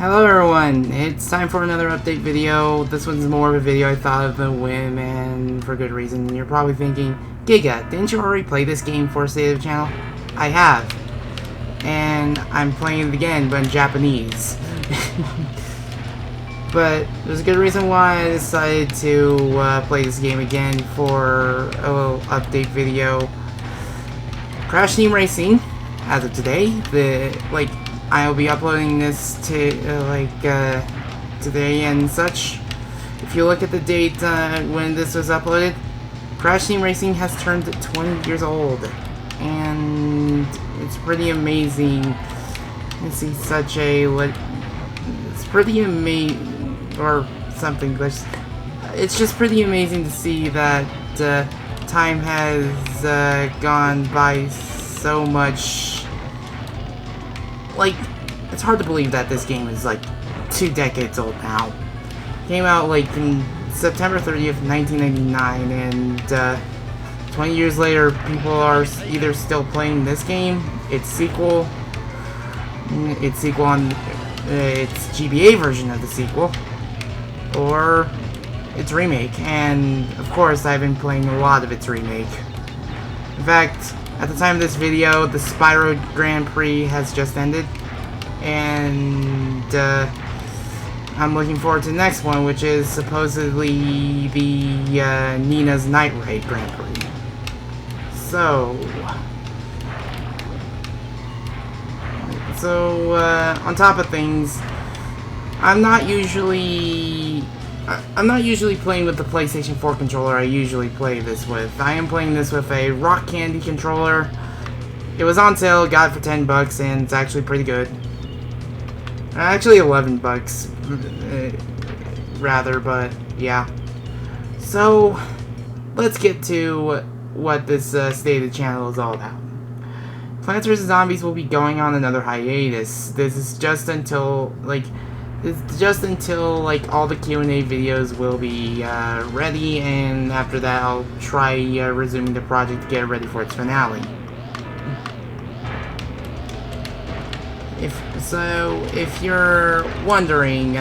Hello everyone, it's time for another update video. This one's more of a video I thought of the whim, and for good reason. You're probably thinking, Giga, didn't you already play this game for State of the Channel? I have. And I'm playing it again, but in Japanese. But there's a good reason why I decided to play this game again for a little update video. Crash Team Racing, as of today, I'll be uploading this to today and such. If you look at the date when this was uploaded, Crash Team Racing has turned 20 years old, and it's pretty amazing to see such a it's pretty amazing or something. It's just pretty amazing to see that time has gone by so much. Like, it's hard to believe that this game is like 2 decades old now. Came out like in September 30th, 1999, and 20 years later, people are either still playing this game, its sequel on its GBA version of the sequel, or its remake. And of course, I've been playing a lot of its remake. In fact, at the time of this video, the Spyro Grand Prix has just ended, and I'm looking forward to the next one, which is supposedly the Nina's Night Ride Grand Prix. So on top of things, I'm not usually playing with the PlayStation 4 controller I usually play this with. I am playing this with a Rock Candy controller. It was on sale, got it for $10, and it's actually pretty good. Actually $11, rather, but yeah. So, let's get to what this State of the Channel is all about. Plants vs. Zombies will be going on another hiatus. This is just until, all the Q&A videos will be ready, and after that I'll try resuming the project to get it ready for its finale. If you're wondering,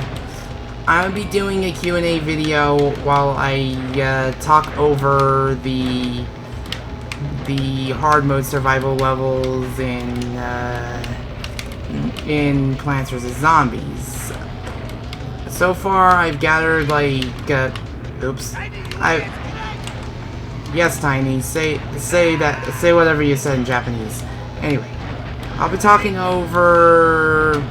I'll be doing a Q&A video while I talk over the hard mode survival levels in Plants vs. Zombies. So far, I've gathered yes, Tiny. Say whatever you said in Japanese. Anyway, I'll be talking over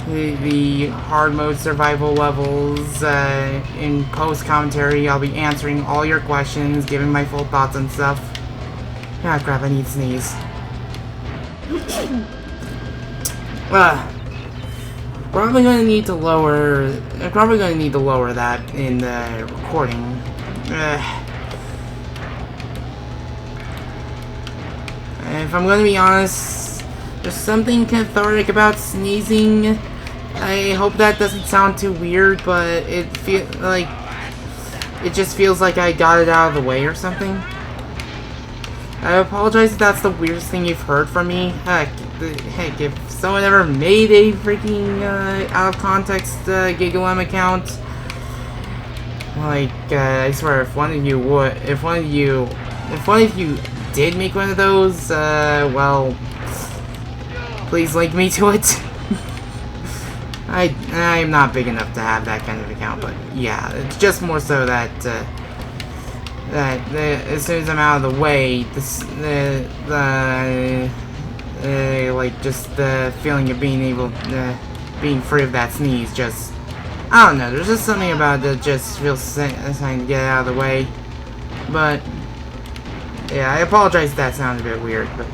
the hard mode survival levels in post commentary. I'll be answering all your questions, giving my full thoughts on stuff. Ah, crap! I need to sneeze. Probably gonna need to lower that in the recording. If I'm gonna be honest, there's something cathartic about sneezing. I hope that doesn't sound too weird, but it just feels like I got it out of the way or something. I apologize if that's the weirdest thing you've heard from me. Heck, if someone ever made a freaking out of context GigaLem account, I swear, if one of you did make one of those, well, please link me to it. I'm not big enough to have that kind of account, but yeah, it's just more so that as soon as I'm out of the way, just the feeling of being free of that sneeze, just, I don't know, there's just something about it that just feels something to get out of the way. But yeah, I apologize if that sounded a bit weird, but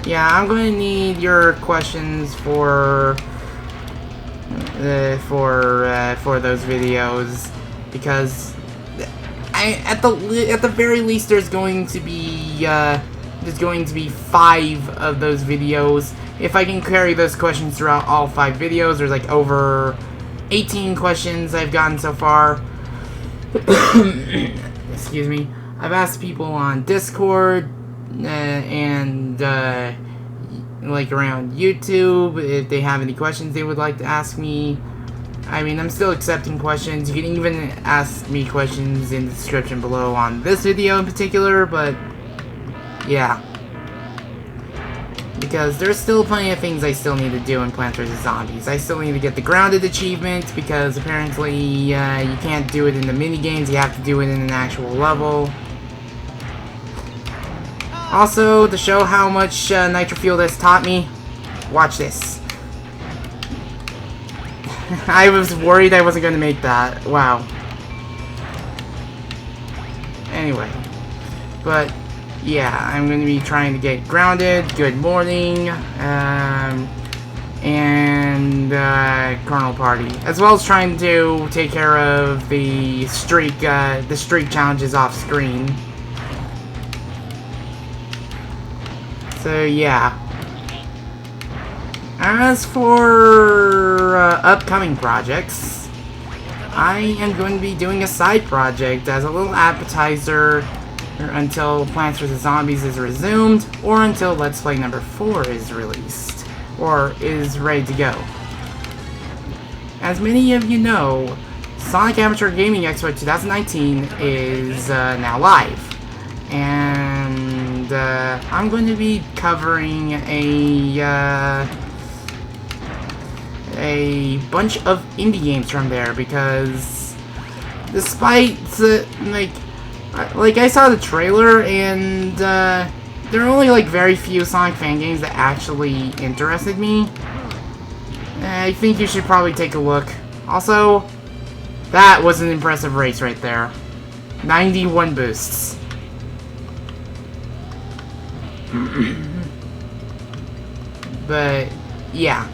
yeah, I'm going to need your questions for those videos, because at the very least there's going to be 5 of those videos. If I can carry those questions throughout all 5 videos, there's over 18 questions I've gotten so far. Excuse me. I've asked people on Discord and like around YouTube, if they have any questions they would like to ask me. I mean, I'm still accepting questions. You can even ask me questions in the description below on this video in particular, but yeah. Because there's still plenty of things I still need to do in Plants vs. Zombies. I still need to get the grounded achievement, because apparently you can't do it in the minigames, you have to do it in an actual level. Also, to show how much Nitro Fuel has taught me, watch this. I was worried I wasn't going to make that. Wow. Anyway. But, yeah, I'm going to be trying to get grounded. Good morning. And Colonel Party. As well as trying to take care of the streak challenges off screen. So, yeah. As for upcoming projects, I am going to be doing a side project as a little appetizer until Plants vs. Zombies is resumed, or until Let's Play number 4 is released, or is ready to go. As many of you know, Sonic Amateur Gaming Expo 2019 is now live, and I'm going to be covering a bunch of indie games from there, because despite like I saw the trailer, and there are only like very few Sonic fan games that actually interested me. I think you should probably take a look. Also, that was an impressive race right there. 91 boosts. But yeah,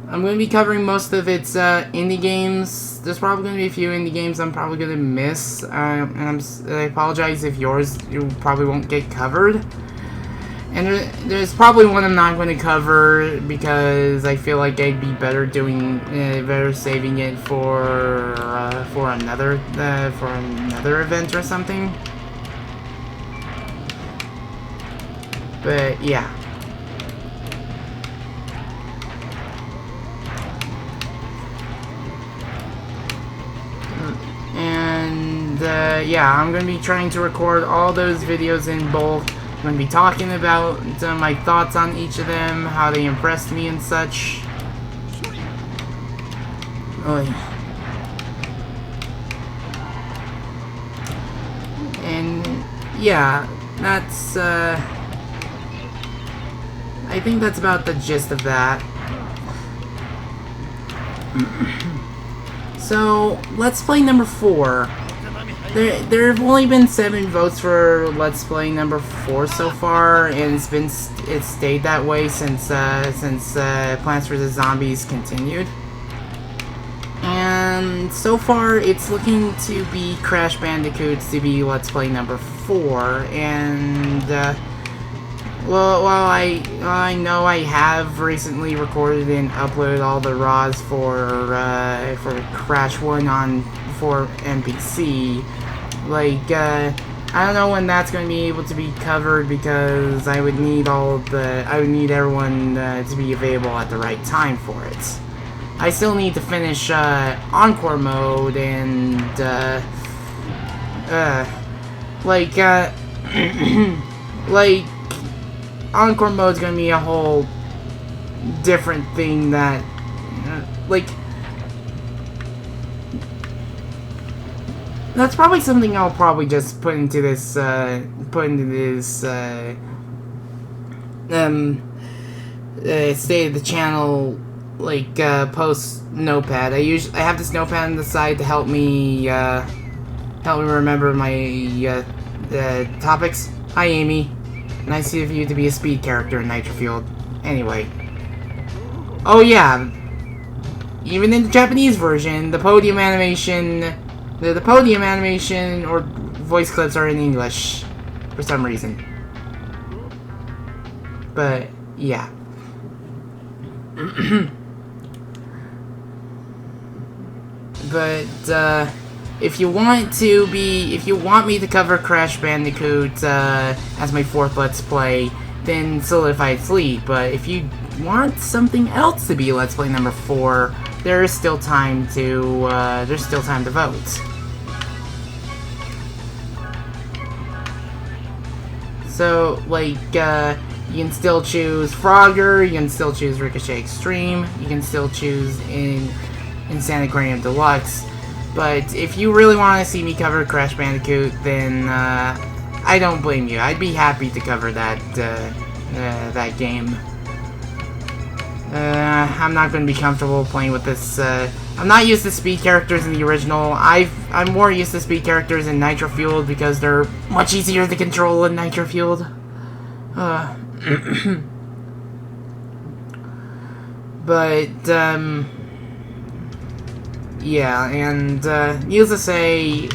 I'm going to be covering most of its indie games. There's probably going to be a few indie games I'm probably going to miss, and I apologize if yours you probably won't get covered. And there's probably one I'm not going to cover because I feel like I'd be better saving it for another event or something. But yeah. And yeah, I'm going to be trying to record all those videos in bulk. I'm going to be talking about my thoughts on each of them, how they impressed me and such. And yeah, that's I think that's about the gist of that. So, Let's Play number 4. There have only been 7 votes for Let's Play number 4 so far, and it's stayed that way since Plants vs. Zombies continued. And so far, it's looking to be Crash Bandicoot to be Let's Play number 4, and well, while I know I have recently recorded and uploaded all the RAWs for Crash 1 for NPC, like I don't know when that's going to be able to be covered, because I would need everyone to be available at the right time for it. I still need to finish Encore mode, and like Encore mode is going to be a whole different thing that, that's probably something I'll probably just put into this, state of the channel, post notepad. I have this notepad on the side to help me remember my, topics. Hi, Amy. Nice of you to be a speed character in Nitro Fuel. Anyway. Oh yeah. Even in the Japanese version, the podium animation or voice clips are in English for some reason. But yeah. But if you want me to cover Crash Bandicoot as my 4th Let's Play, then solidify its lead. But if you want something else to be Let's Play number 4, there's still time to vote. So, like, you can still choose Frogger, you can still choose Ricochet Extreme, you can still choose Insanitarium Deluxe. But if you really want to see me cover Crash Bandicoot, then I don't blame you. I'd be happy to cover that game. I'm not going to be comfortable playing with this. I'm not used to speed characters in the original. I'm more used to speed characters in Nitro Fueled because they're much easier to control in Nitro Fueled. But yeah, and needless to say,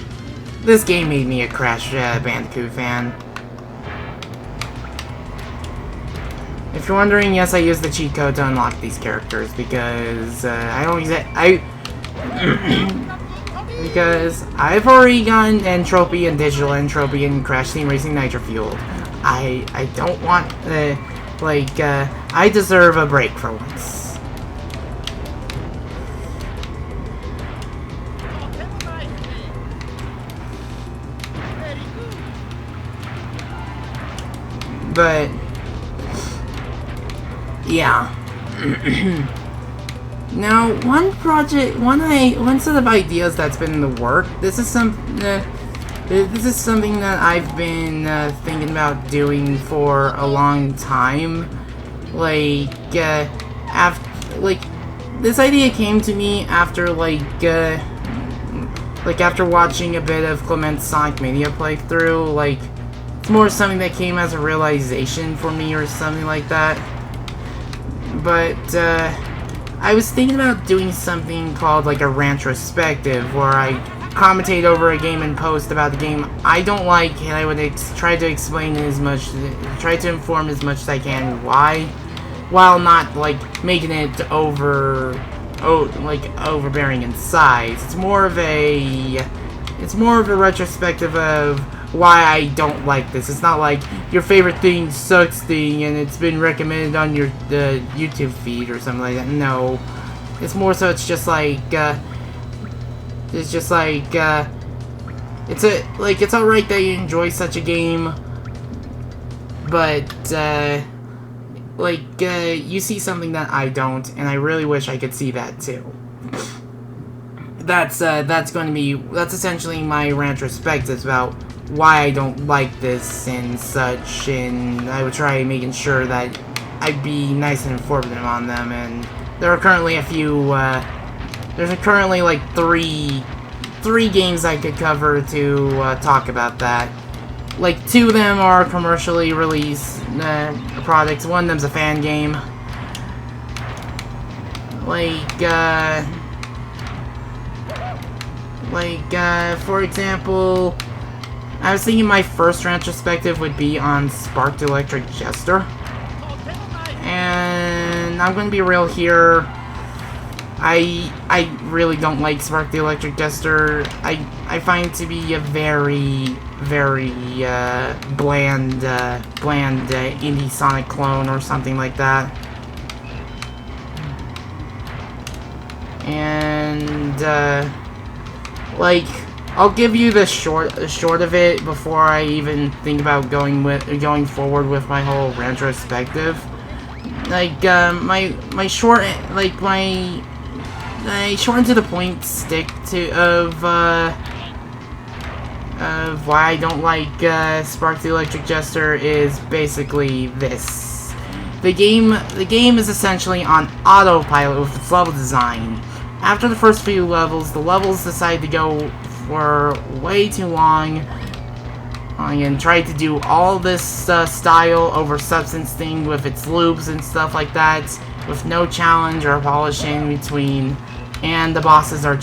this game made me a Crash Bandicoot fan. If you're wondering, yes, I used the cheat code to unlock these characters because because I've already gotten Entropy and Digital Entropy in Crash Team Racing Nitro Fueled. I don't want I deserve a break for once. But yeah. Now, one set of ideas that's been in the work. This is something that I've been thinking about doing for a long time. This idea came to me after after watching a bit of Clement's Sonic Mania playthrough. It's more something that came as a realization for me or something like that. But I was thinking about doing something called a Rant-trospective, where I commentate over a game and post about the game I don't like, and I would try to explain try to inform as much as I can why, while not making it overbearing in size. It's more of a retrospective of why I don't like this. It's not like your favorite thing sucks thing and it's been recommended on your YouTube feed or something like that. No, it's more so it's alright that you enjoy such a game, but you see something that I don't, and I really wish I could see that too. That's essentially my Rant-trospectives about why I don't like this and such, and I would try making sure that I'd be nice and informative on them. And there are currently there's currently three games I could cover to talk about that. 2 of them are commercially released products. One of them's a fan game. For example, I was thinking my first Rant-trospective would be on Sparked Electric Jester. And I'm going to be real here. I really don't like Sparked Electric Jester. I find it to be a very, very bland indie Sonic clone or something like that. And I'll give you the short of it before I even think about going forward with my whole Rant-trospective. My short and to the point stick of why I don't like Spark the Electric Jester is basically this. The game is essentially on autopilot with its level design. After the first few levels, the levels decide to go for way too long and try to do all this style over substance thing with its loops and stuff like that, with no challenge or polishing in between. And the bosses are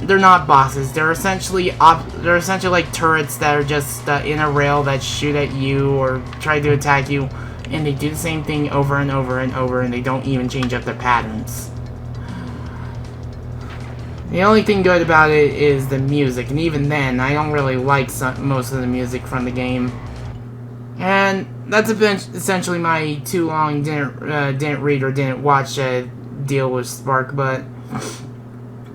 they're not bosses. They're essentially like turrets that are just in a rail that shoot at you or try to attack you, and they do the same thing over and over and over, and they don't even change up their patterns. The only thing good about it is the music, and even then, I don't really like most of the music from the game. And that's essentially my too long didn't read or didn't watch deal with Spark. But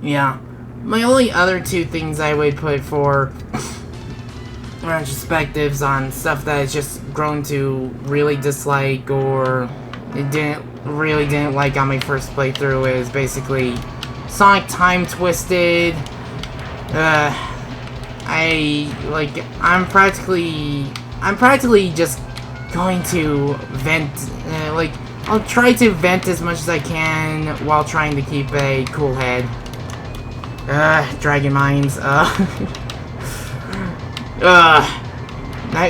yeah, my only other two things I would put for retrospectives on stuff that has just grown to really dislike or it didn't like on my first playthrough is basically Sonic Time Twisted. I'm practically just going to vent, I'll try to vent as much as I can while trying to keep a cool head. Dragon Mines,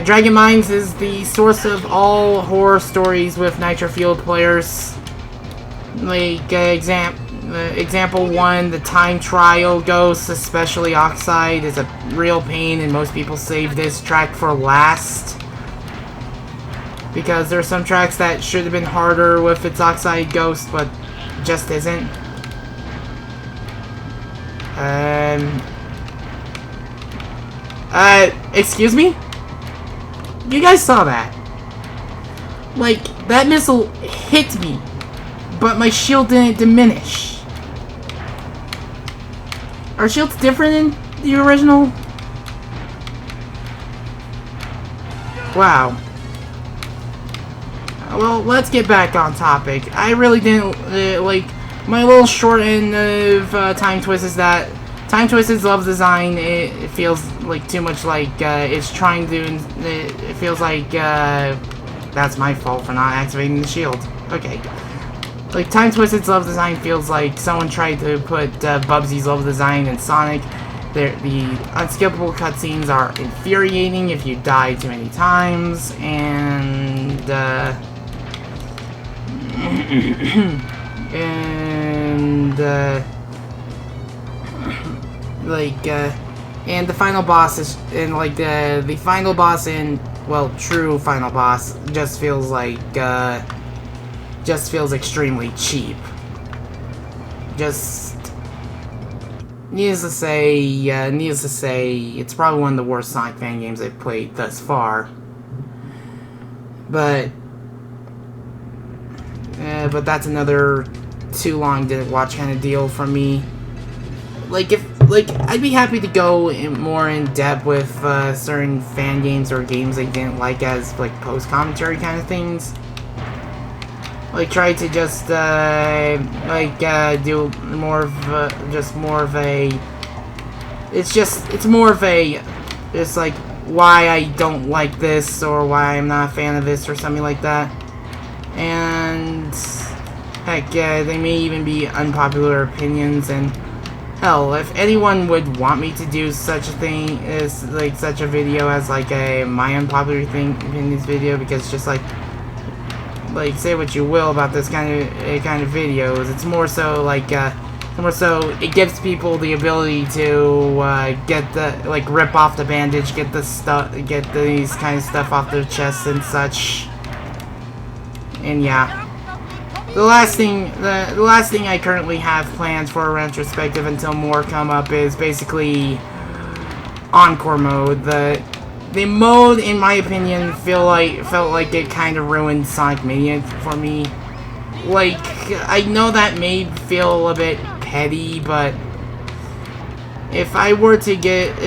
Dragon Mines is the source of all horror stories with nitro-fueled players. Like, example 1, the time trial ghosts, especially Oxide, is a real pain, and most people save this track for last. Because there are some tracks that should have been harder with its Oxide ghost, but just isn't. Excuse me? You guys saw that. Like, that missile hit me, but my shield didn't diminish. Are shields different in the original? Wow. Well, let's get back on topic. I really didn't, my little short end of Time Twist is that Time Twisted's level design, it feels like too much like it's trying to, it feels like, that's my fault for not activating the shield. Okay. Like, Time Twisted's level design feels like someone tried to put Bubsy's level design in Sonic. The unskippable cutscenes are infuriating if you die too many times, and, and the final boss is, and like the final boss in, well, true final boss just feels like, just feels extremely cheap. Just, needless to say, it's probably one of the worst Sonic fan games I've played thus far. But that's another too long didn't watch kind of deal from me. I'd be happy to go more in depth with certain fan games or games I didn't like as post commentary kind of things. Like try to just do more of a. It's more of a. It's like why I don't like this or why I'm not a fan of this or something like that. And heck, they may even be unpopular opinions, and hell, if anyone would want me to do such a thing as such a video as my unpopular opinions video, because just like say what you will about this kind of videos, it's more so it gives people the ability to get the rip off the bandage, get these kind of stuff off their chests and such. And yeah. The last thing I currently have planned for a retrospective until more come up is basically Encore mode. The mode, in my opinion, felt like it kind of ruined Sonic Mania for me. Like, I know that may feel a bit petty, but if I were to give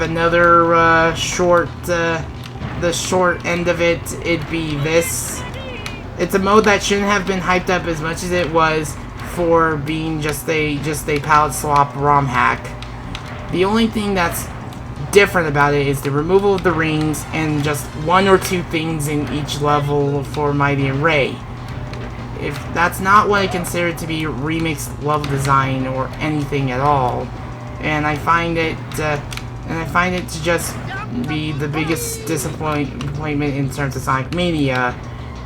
another the short end of it, it'd be this. It's a mode that shouldn't have been hyped up as much as it was for being just a palette swap ROM hack. The only thing that's different about it is the removal of the rings and just one or two things in each level for Mighty and Ray. If that's not what I consider to be remixed level design or anything at all, and I find it to just be the biggest disappointment in terms of Sonic Mania.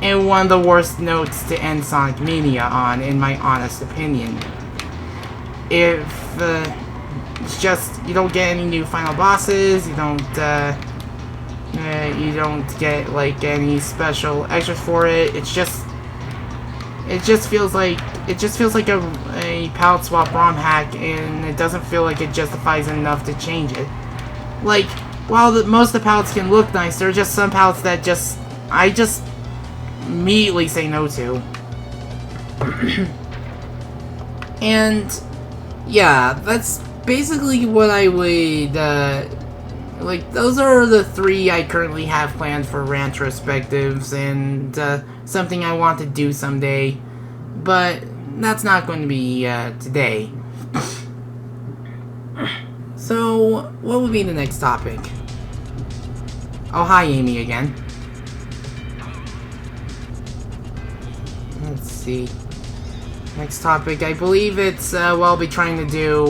And one of the worst notes to end Sonic Mania on, in my honest opinion. If it's just you don't get any new final bosses, you don't get any special extras for it. It just feels like a palette swap ROM hack, and it doesn't feel like it justifies enough to change it. Like, while most of the palettes can look nice, there are just some palettes that I just immediately say no to. And yeah, that's basically what I would, like, those are the 3 I currently have planned for Rant-trospectives, and something I want to do someday, but that's not going to be today. So, what would be the next topic? Oh, hi Amy again. Let's see. Next topic, I believe it's what I'll be trying to do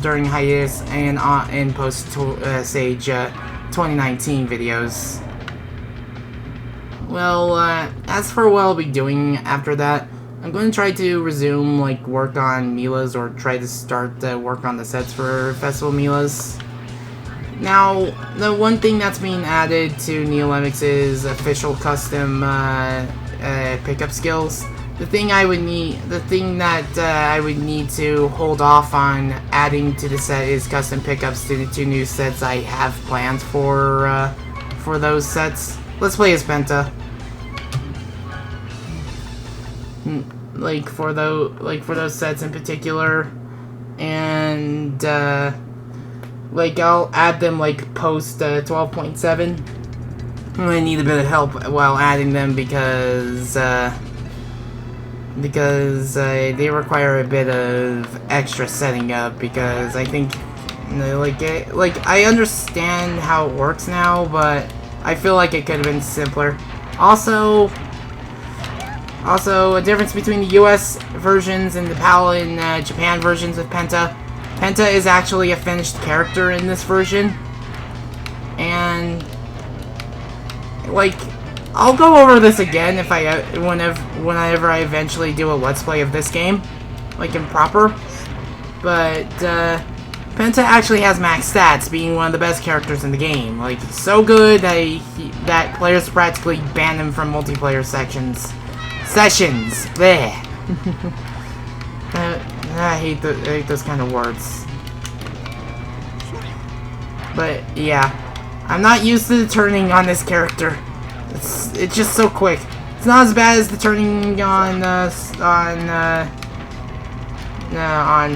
during hiatus and in post-Sage 2019 videos. Well, as for what I'll be doing after that, I'm going to try to resume, like, work on Mila's, or try to start work on the sets for Festival Mila's. Now, the one thing that's being added to GigaLem's is official custom pickup skills. The thing that I would need to hold off on adding to the set is custom pickups to the 2 new sets I have planned for those sets. Let's play as Penta. Like for those sets in particular, and like I'll add them like post 12.7. I need a bit of help while adding them because they require a bit of extra setting up, because I think, like I understand how it works now, but I feel like it could have been simpler. Also, a difference between the US versions and the PAL and Japan versions of Penta. Penta is actually a finished character in this version, and like, I'll go over this again if whenever I eventually do a Let's Play of this game, like in proper. But Penta actually has max stats, being one of the best characters in the game. Like, so good that players practically ban him from multiplayer sessions. Bleh. I hate those kind of words. But yeah, I'm not used to the turning on this character. It's just so quick. It's not as bad as the turning on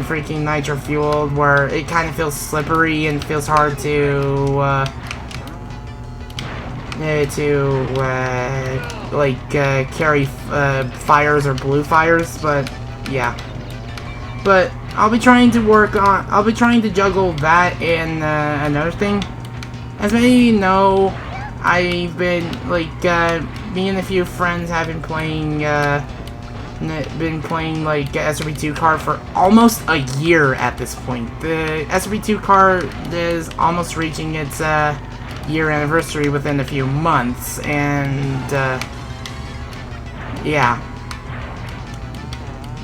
freaking Nitro Fueled, where it kind of feels slippery and feels hard to carry fires or blue fires. But yeah. But I'll be trying to juggle that and another thing. As many of you know, I've been, like, me and a few friends have been playing, like, SRB2 car for almost a year at this point. The SRB2 car is almost reaching its, year anniversary within a few months, and, yeah.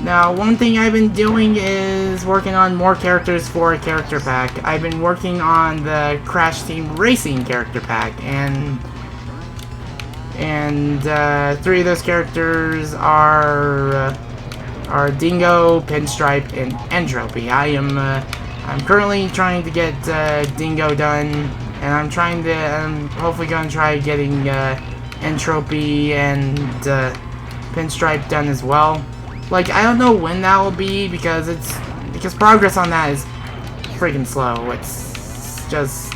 Now, one thing I've been doing is working on more characters for a character pack. I've been working on the Crash Team Racing character pack, and 3 of those characters are Dingo, Pinstripe, and Entropy. I'm currently trying to get Dingo done, and I'm hopefully going to try getting Entropy and Pinstripe done as well. Like, I don't know when that will be, because progress on that is freaking slow. It's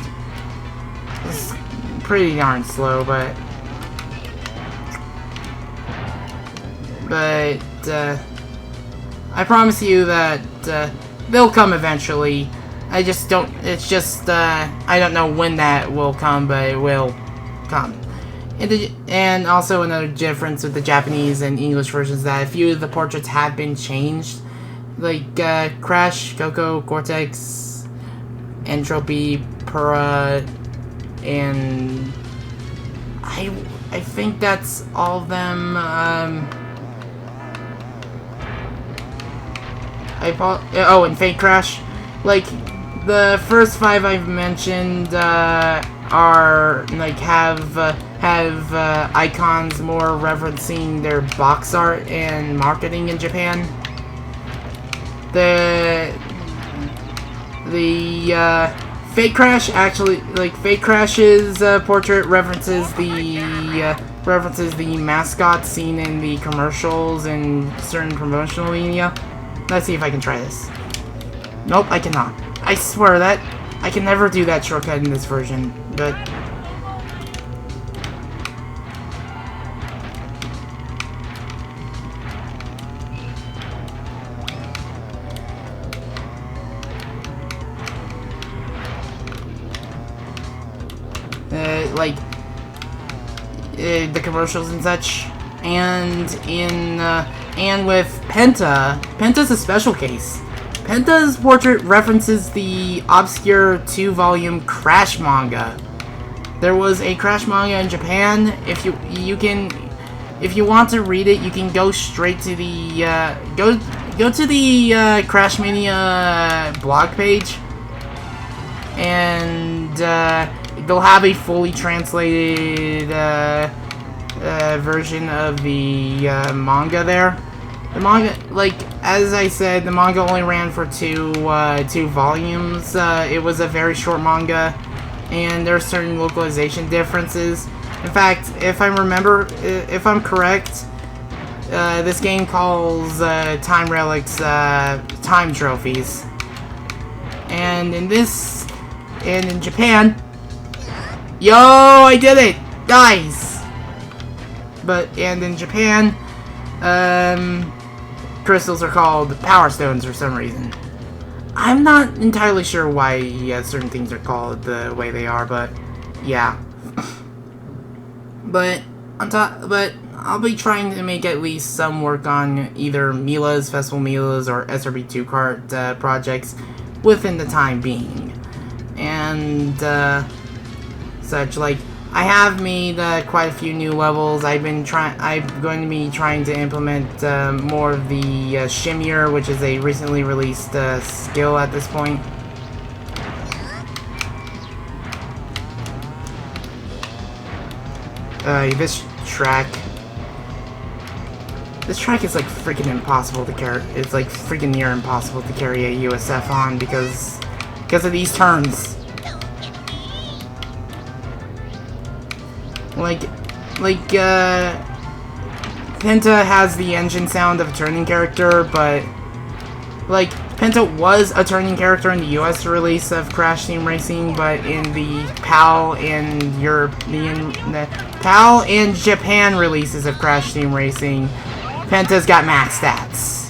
pretty darn slow, but I promise you that they'll come eventually. I don't know when that will come, but it will come. And also another difference with the Japanese and English versions is that a few of the portraits have been changed. Like, Crash, Coco, Cortex, Entropy, Pura, and I think that's all of them. Oh, and Fake Crash. Like, the first 5 I've mentioned are, like, have icons more referencing their box art and marketing in Japan. The Fake Crash actually, like, Fake Crash's portrait references the mascot seen in the commercials and certain promotional media. Let's see if I can try this. Nope, I cannot. I swear that I can never do that shortcut in this version, but the commercials and such, and with Penta's a special case. Penta's portrait references the obscure 2-volume Crash manga. There was a Crash manga in Japan. If you want to read it, you can go straight to the go to the Crash Mania blog page, and they'll have a fully translated version of the manga there. The manga, like, as I said, the manga only ran for two volumes. It was a very short manga, and there are certain localization differences. In fact, if I'm correct, this game calls time relics time trophies. And in Japan, yo, I did it! Nice! And in Japan, crystals are called Power Stones for some reason. I'm not entirely sure why certain things are called the way they are, but yeah. But I'll be trying to make at least some work on either Mila's, Festival Mila's, or SRB2 Kart projects within the time being. And such, like, I have made quite a few new levels. I'm going to be trying to implement more of the Shimmier, which is a recently released skill at this point. This track is like freaking impossible to carry. It's like freaking near impossible to carry a USF on because of these turns. Like, Penta has the engine sound of a turning character, but, like, Penta was a turning character in the US release of Crash Team Racing, but in the PAL and Japan releases of Crash Team Racing, Penta's got max stats.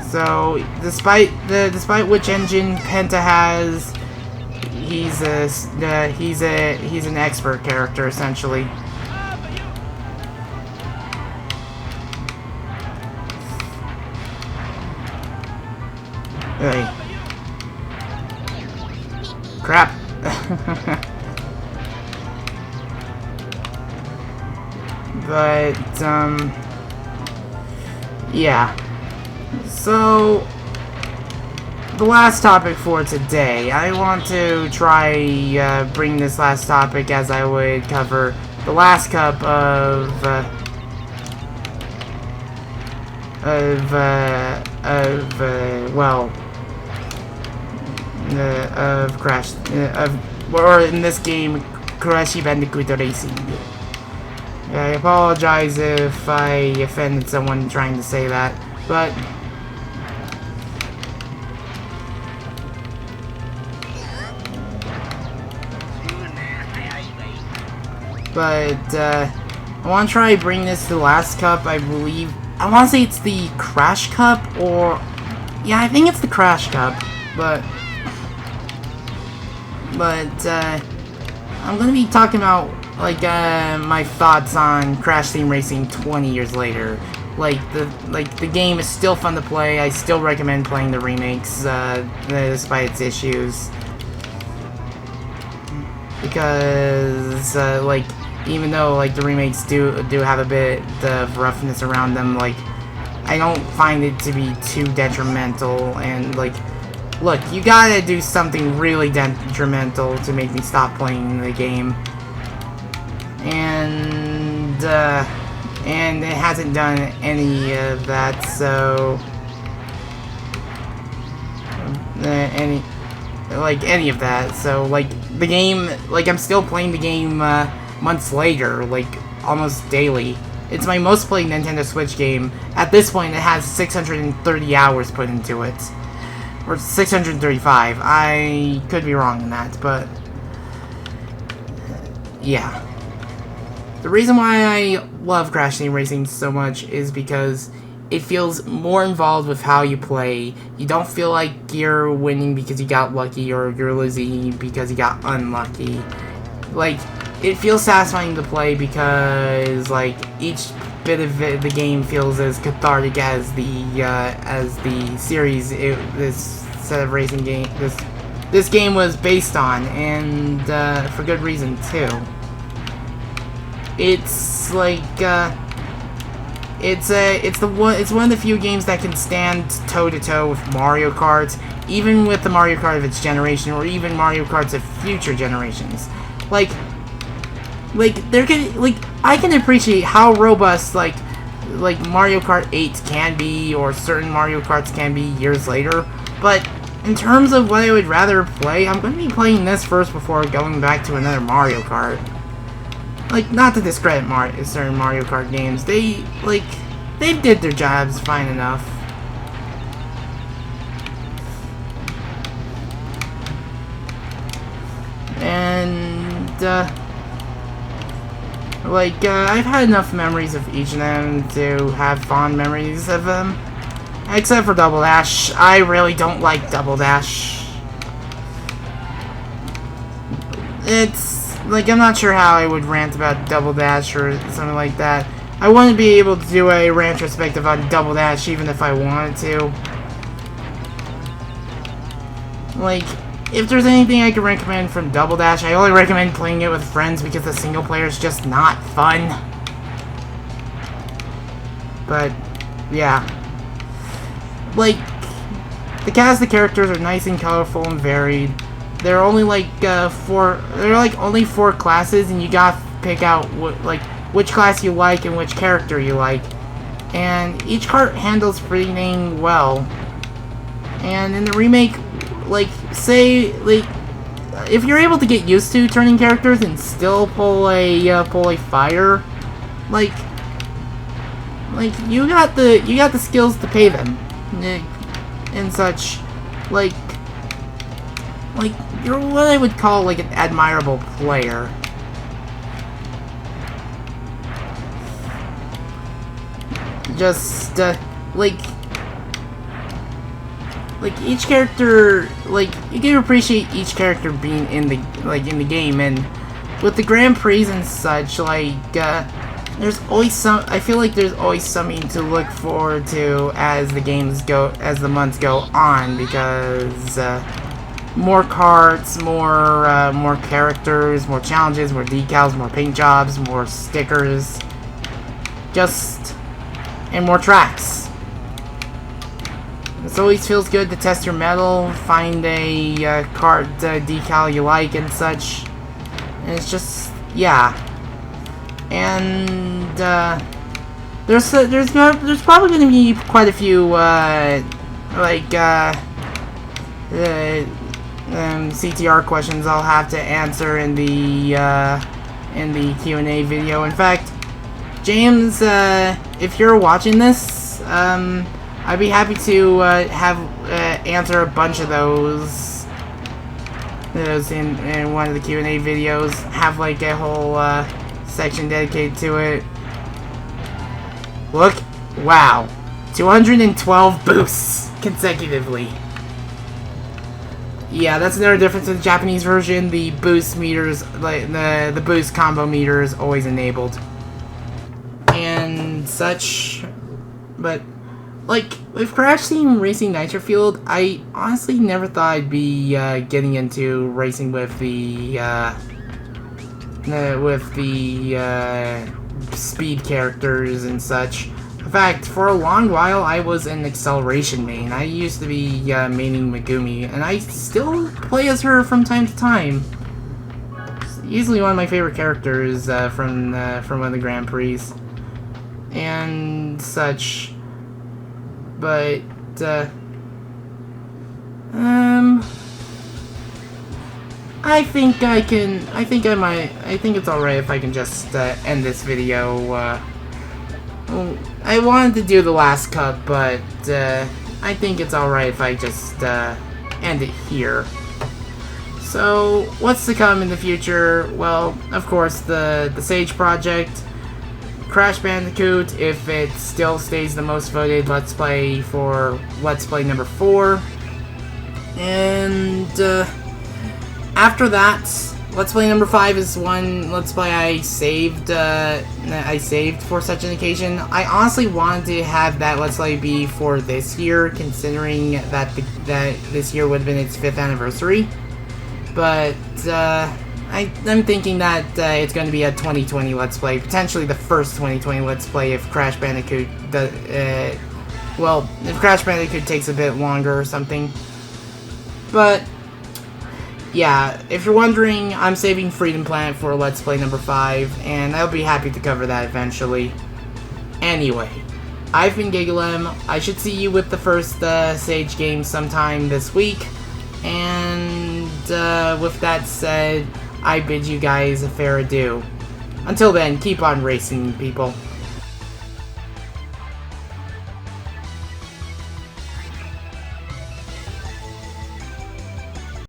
So, despite which engine Penta has, he's an expert character essentially. Hey. Crap. But yeah. So the last topic for today, I want to try bring this last topic as I would cover the last cup of Crash or in this game, Crash Bandicoot Racing. I apologize if I offended someone trying to say that, but I want to try bring this to the last cup. I believe I want to say it's the Crash Cup, or yeah, I think it's the Crash Cup, but I'm gonna be talking about like my thoughts on Crash Team Racing 20 years later. Like the game is still fun to play. I still recommend playing the remakes despite its issues, because like, even though like the remakes do have a bit of roughness around them, like I don't find it to be too detrimental. And like, look, you gotta do something really detrimental to make me stop playing the game, and it hasn't done any of that. So like any of that. So like the game, like I'm still playing the game months later, like almost daily. It's my most played Nintendo Switch game. At this point, it has 630 hours put into it. Or 635. I could be wrong on that, but yeah. The reason why I love Crash Team Racing so much is because it feels more involved with how you play. You don't feel like you're winning because you got lucky or you're losing because you got unlucky. Like, it feels satisfying to play because, like, each bit of the game feels as cathartic as the series this set of racing game this game was based on, and for good reason too. It's like it's one of the few games that can stand toe to toe with Mario Kart, even with the Mario Kart of its generation, or even Mario Karts of future generations. Like I can appreciate how robust like Mario Kart 8 can be, or certain Mario Karts can be years later, but in terms of what I would rather play, I'm going to be playing this first before going back to another Mario Kart. Like, not to discredit certain Mario Kart games, they did their jobs fine enough. And, I've had enough memories of each of them to have fond memories of them. Except for Double Dash. I really don't like Double Dash. It's, like, I'm not sure how I would rant about Double Dash or something like that. I wouldn't be able to do a retrospective on Double Dash even if I wanted to. Like, if there's anything I could recommend from Double Dash, I only recommend playing it with friends because the single player is just not fun. But, yeah. Like, the cast of characters are nice and colorful and varied. There are only only 4 classes, and you gotta pick out which class you like and which character you like. And each cart handles pretty dang well. And in the remake, if you're able to get used to turning characters and still pull a fire, you got the skills to pay them and such. You're what I would call an admirable player. Just each character, you can appreciate each character being in the game, and with the Grand Prix and such, there's always I feel like there's always something to look forward to as the months go on, because more carts, more characters, more challenges, more decals, more paint jobs, more stickers, and more tracks. It always feels good to test your mettle, find a cart decal you like and such. And it's just, yeah. And there's probably going to be quite a few CTR questions I'll have to answer in the Q&A video. In fact, James, if you're watching this, I'd be happy to answer a bunch of those in one of the Q&A videos. Have a whole section dedicated to it. Look, wow, 212 boosts consecutively. Yeah, that's another difference in the Japanese version. The boost meters, the boost combo meter is always enabled and such. But with Crash Team Racing Nitro Fueled, I honestly never thought I'd be getting into racing with the speed characters and such. In fact, for a long while, I was an acceleration main. I used to be maining Megumi, and I still play as her from time to time. It's easily one of my favorite characters from one of the Grand Prix and such. But I think I can. I think it's alright if I can just end this video. Well, I wanted to do the last cut, but I think it's alright if I just end it here. So, what's to come in the future? Well, of course, the Sage project, Crash Bandicoot, if it still stays the most voted Let's Play for Let's Play number 4. And after that, Let's Play number 5 is one Let's Play I saved for such an occasion. I honestly wanted to have that Let's Play be for this year, considering that that this year would have been its 5th anniversary. But I'm thinking that it's going to be a 2020 Let's Play, potentially the first 2020 Let's Play if Crash Bandicoot well, if Crash Bandicoot takes a bit longer or something. But yeah, if you're wondering, I'm saving Freedom Planet for Let's Play number 5, and I'll be happy to cover that eventually. Anyway, I've been GigaLem. I should see you with the first Sage game sometime this week. And with that said, I bid you guys a fair adieu. Until then, keep on racing, people.